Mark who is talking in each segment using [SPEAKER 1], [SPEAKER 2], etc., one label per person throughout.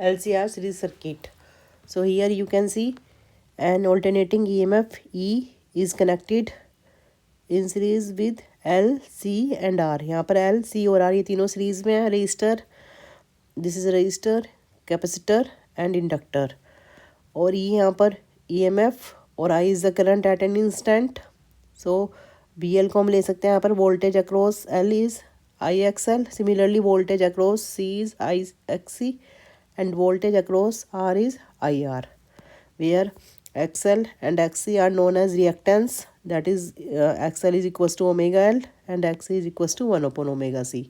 [SPEAKER 1] LCR series circuit. So here you can see an alternating EMF E is connected in series with L, C and R. यहाँ पर L, C और R ये तीनों series में है. Register, this is register, capacitor and inductor. और ये यहाँ पर EMF और I is the current eight an instant. So BL को हम ले सकते हैं यहाँ पर. Voltage across L is IXL. Similarly voltage across C is IXC and voltage across R is IR, where XL and XC are known as reactance. That is XL is equals to omega L and XC is equals to 1 upon omega C.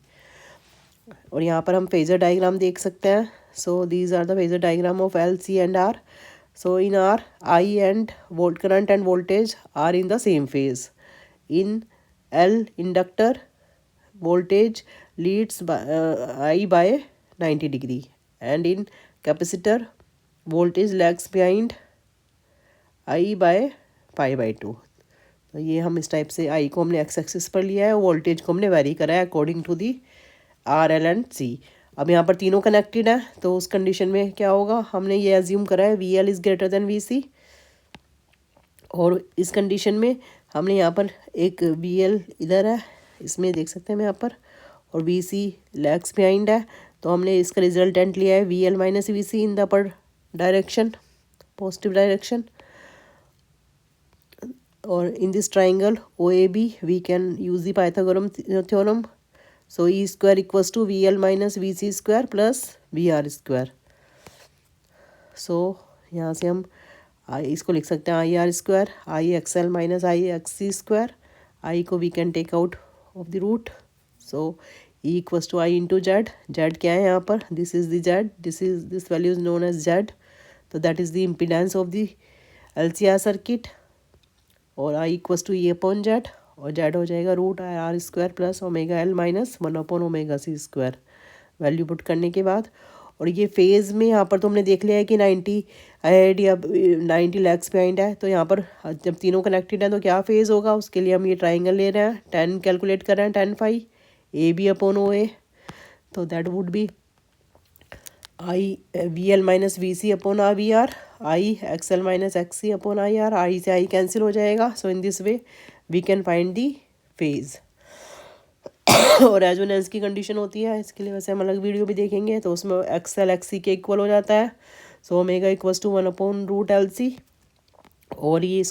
[SPEAKER 1] और यहाँ पर हम phasor diagram देख सकते हैं. So these are the phasor diagram of L, C and R. So in R, I and current and voltage are in the same phase. In L inductor, voltage leads by I by 90 degree. And in capacitor, voltage lags behind I by pi by 2. तो ये हम इस type से I को हमने x axis पर लिया है और वोल्टेज को हमने वेरी करा है according to the R L and C. अब यहाँ पर तीनों कनेक्टेड है तो उस कंडीशन में क्या होगा, हमने ये एज्यूम करा है V L is greater than V C. और इस कंडीशन में हमने यहाँ पर एक वी एल इधर है, इसमें देख सकते हैं हम यहाँ पर, और वी सी लैग्स बिहाइंड है. तो हमने इसका रिजल्टेंट लिया है V L minus V C in the upper direction, positive direction. और in this triangle O A B we can use the Pythagoras theorem. So E square equals to V L minus V C square plus V R square. So यहाँ से हम इसको लिख सकते हैं I R square I X L minus I X C square. I को we can take out of the root. So E equals to I into Z. Z क्या है यहाँ पर, this is the Z, this value is known as Z. तो that is the impedance of the LCR circuit. और I equals to E upon Z, और Z हो जाएगा root I R square plus omega L minus 1 upon omega C square. Value put करने के बाद, और ये फेज़ में यहाँ पर तो हमने देख लिया है कि 90 अहेड या 90 लैग्स बिहाइंड है. तो यहाँ पर जब तीनों कनेक्टेड हैं तो क्या फेज़ होगा, उसके लिए हम ये ट्राइंगल ले रहे हैं. 10 कैलकुलेट कर रहे हैं, 10 phi A B upon O A. तो that would be I V L minus V C upon R V R, I X L minus X C upon I R. I से I cancel हो जाएगा. So in this way we can find the phase. और resonance की condition होती है, इसके लिए वैसे हम अलग वीडियो भी देखेंगे. तो उसमें एक्स एल एक्स सी के इक्वल हो जाता है. So omega equals to 1 upon root L C. और ये इसको